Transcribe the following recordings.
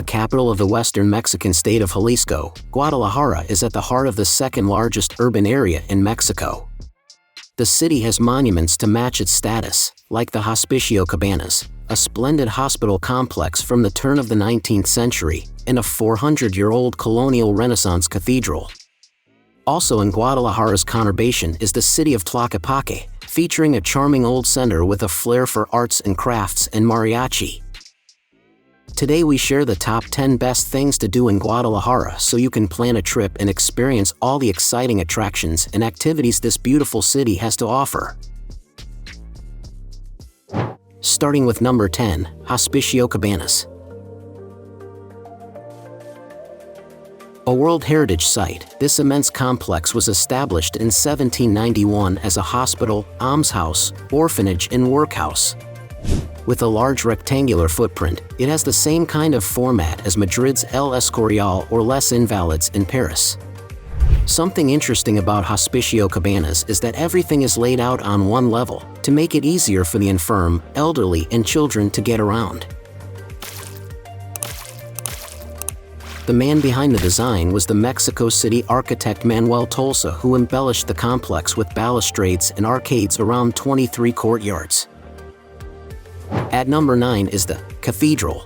The capital of the western Mexican state of Jalisco, Guadalajara is at the heart of the second largest urban area in Mexico. The city has monuments to match its status, like the Hospicio Cabañas, a splendid hospital complex from the turn of the 19th century, and a 400-year-old colonial Renaissance cathedral. Also in Guadalajara's conurbation is the city of Tlaquepaque, featuring a charming old center with a flair for arts and crafts and mariachi. Today we share the top 10 best things to do in Guadalajara so you can plan a trip and experience all the exciting attractions and activities this beautiful city has to offer. Starting with number 10, Hospicio Cabañas. A World Heritage Site, this immense complex was established in 1791 as a hospital, almshouse, orphanage and workhouse. With a large rectangular footprint, it has the same kind of format as Madrid's El Escorial or Les Invalides in Paris. Something interesting about Hospicio Cabañas is that everything is laid out on one level, to make it easier for the infirm, elderly and children to get around. The man behind the design was the Mexico City architect Manuel Tolsa, who embellished the complex with balustrades and arcades around 23 courtyards. At number 9 is the Cathedral.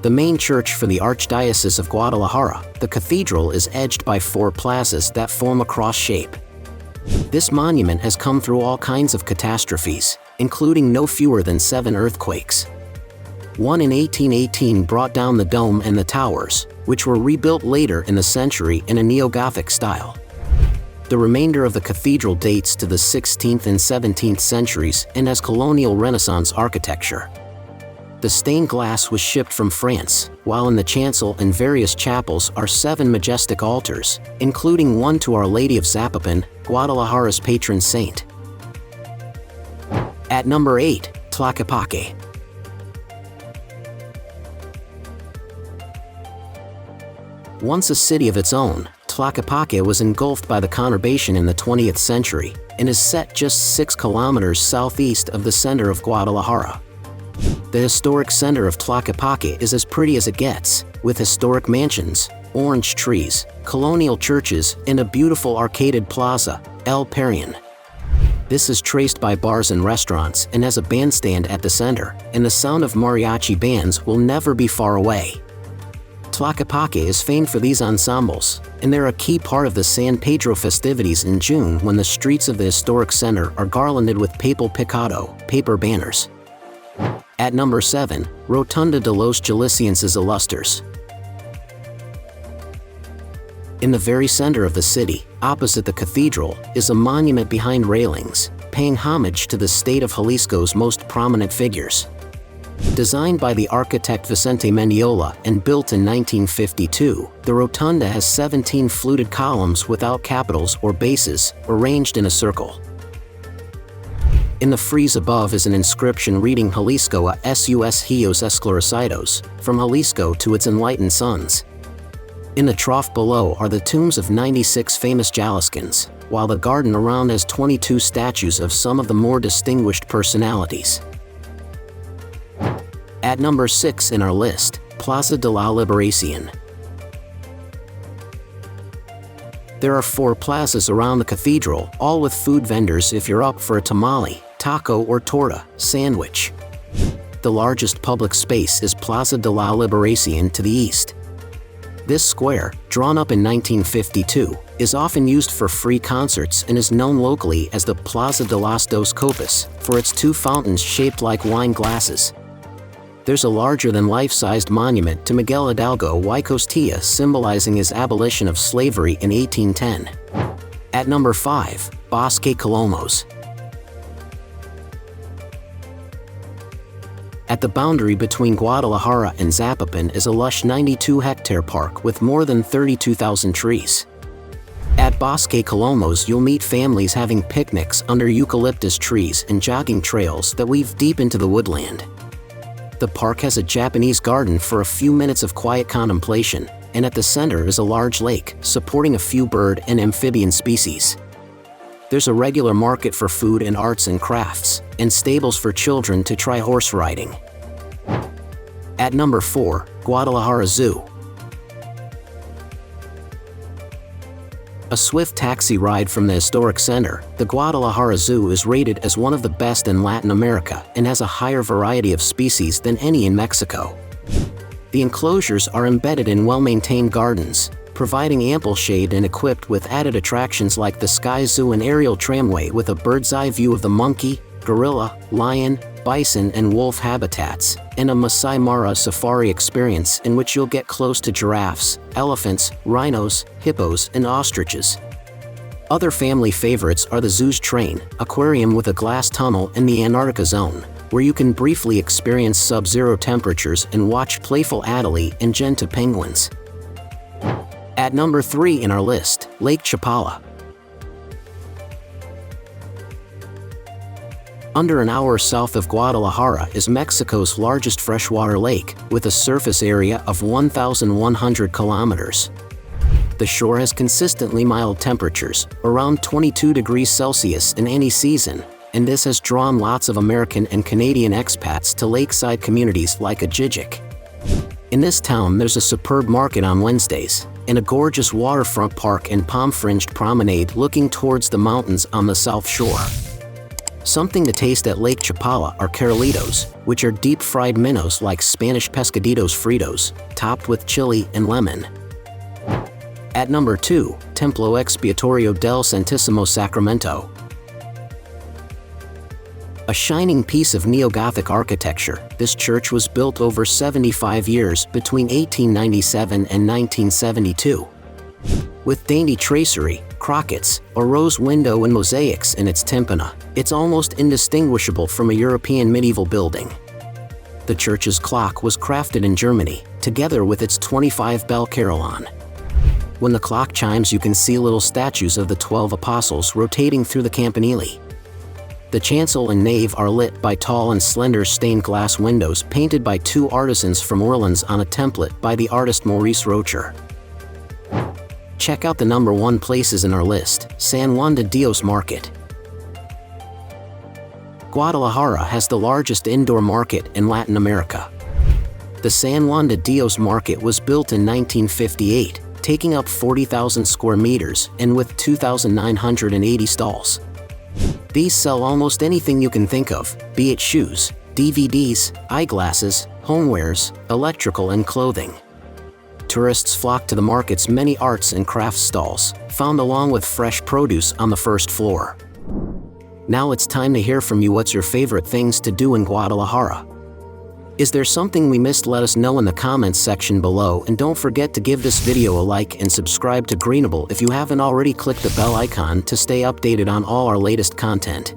The main church for the Archdiocese of Guadalajara, the cathedral is edged by 4 plazas that form a cross shape. This monument has come through all kinds of catastrophes, including no fewer than 7 earthquakes. One in 1818 brought down the dome and the towers, which were rebuilt later in the century in a neo-Gothic style. The remainder of the cathedral dates to the 16th and 17th centuries and has colonial Renaissance architecture. The stained glass was shipped from France, while in the chancel and various chapels are 7 majestic altars, including one to Our Lady of Zapopan, Guadalajara's patron saint. At number 8, Tlaquepaque. Once a city of its own, Tlaquepaque was engulfed by the conurbation in the 20th century and is set just 6 kilometers southeast of the center of Guadalajara. The historic center of Tlaquepaque is as pretty as it gets, with historic mansions, orange trees, colonial churches, and a beautiful arcaded plaza, El Parian. This is traced by bars and restaurants and has a bandstand at the center, and the sound of mariachi bands will never be far away. Tlaquepaque is famed for these ensembles, and they're a key part of the San Pedro festivities in June when the streets of the historic center are garlanded with papel picado, paper banners. At number 7, Rotonda de los Jaliscienses Ilustres. In the very center of the city, opposite the cathedral, is a monument behind railings, paying homage to the state of Jalisco's most prominent figures. Designed by the architect Vicente Mendiola and built in 1952, the rotunda has 17 fluted columns without capitals or bases, arranged in a circle. In the frieze above is an inscription reading Jalisco a sus hios esclarecidos, from Jalisco to its enlightened sons. In the trough below are the tombs of 96 famous Jaliscienses, while the garden around has 22 statues of some of the more distinguished personalities. At number 6 in our list, Plaza de la Liberación. There are 4 plazas around the cathedral, all with food vendors if you're up for a tamale, taco or torta sandwich. The largest public space is Plaza de la Liberación to the east. This square, drawn up in 1952, is often used for free concerts and is known locally as the Plaza de las Dos Copas for its 2 fountains shaped like wine glasses. There's a larger-than-life-sized monument to Miguel Hidalgo y Costilla symbolizing his abolition of slavery in 1810. At number 5, Bosque Colomos. At the boundary between Guadalajara and Zapopan is a lush 92-hectare park with more than 32,000 trees. At Bosque Colomos you'll meet families having picnics under eucalyptus trees and jogging trails that weave deep into the woodland. The park has a Japanese garden for a few minutes of quiet contemplation, and at the center is a large lake, supporting a few bird and amphibian species. There's a regular market for food and arts and crafts, and stables for children to try horse riding. At number 4, Guadalajara Zoo. A swift taxi ride from the historic center, the Guadalajara Zoo is rated as one of the best in Latin America and has a higher variety of species than any in Mexico. The enclosures are embedded in well-maintained gardens, providing ample shade and equipped with added attractions like the Sky Zoo and aerial tramway with a bird's-eye view of the monkey, gorilla, lion, bison and wolf habitats, and a Masai Mara safari experience in which you'll get close to giraffes, elephants, rhinos, hippos, and ostriches. Other family favorites are the zoo's train, aquarium with a glass tunnel, and the Antarctica Zone, where you can briefly experience sub-zero temperatures and watch playful Adelie and Genta penguins. At number 3 in our list, Lake Chapala. Under an hour south of Guadalajara is Mexico's largest freshwater lake, with a surface area of 1,100 kilometers. The shore has consistently mild temperatures, around 22 degrees Celsius in any season, and this has drawn lots of American and Canadian expats to lakeside communities like Ajijic. In this town there's a superb market on Wednesdays, and a gorgeous waterfront park and palm-fringed promenade looking towards the mountains on the south shore. Something to taste at Lake Chapala are carolitos, which are deep-fried minnows like Spanish pescaditos fritos, topped with chili and lemon. At number 2, Templo Expiatorio del Santísimo Sacramento. A shining piece of neo-Gothic architecture, this church was built over 75 years between 1897 and 1972. With dainty tracery, crockets, a rose window and mosaics in its tympana, it's almost indistinguishable from a European medieval building. The church's clock was crafted in Germany, together with its 25-bell carillon. When the clock chimes you can see little statues of the 12 apostles rotating through the campanile. The chancel and nave are lit by tall and slender stained glass windows painted by 2 artisans from Orleans on a template by the artist Maurice Rocher. Check out the number 1 places in our list, San Juan de Dios Market. Guadalajara has the largest indoor market in Latin America. The San Juan de Dios Market was built in 1958, taking up 40,000 square meters and with 2,980 stalls. These sell almost anything you can think of, be it shoes, DVDs, eyeglasses, homewares, electrical and clothing. Tourists flock to the market's many arts and crafts stalls, found along with fresh produce on the first floor. Now it's time to hear from you. What's your favorite things to do in Guadalajara? Is there something we missed? Let us know in the comments section below, and don't forget to give this video a like and subscribe to Greenable if you haven't already. Click the bell icon to stay updated on all our latest content.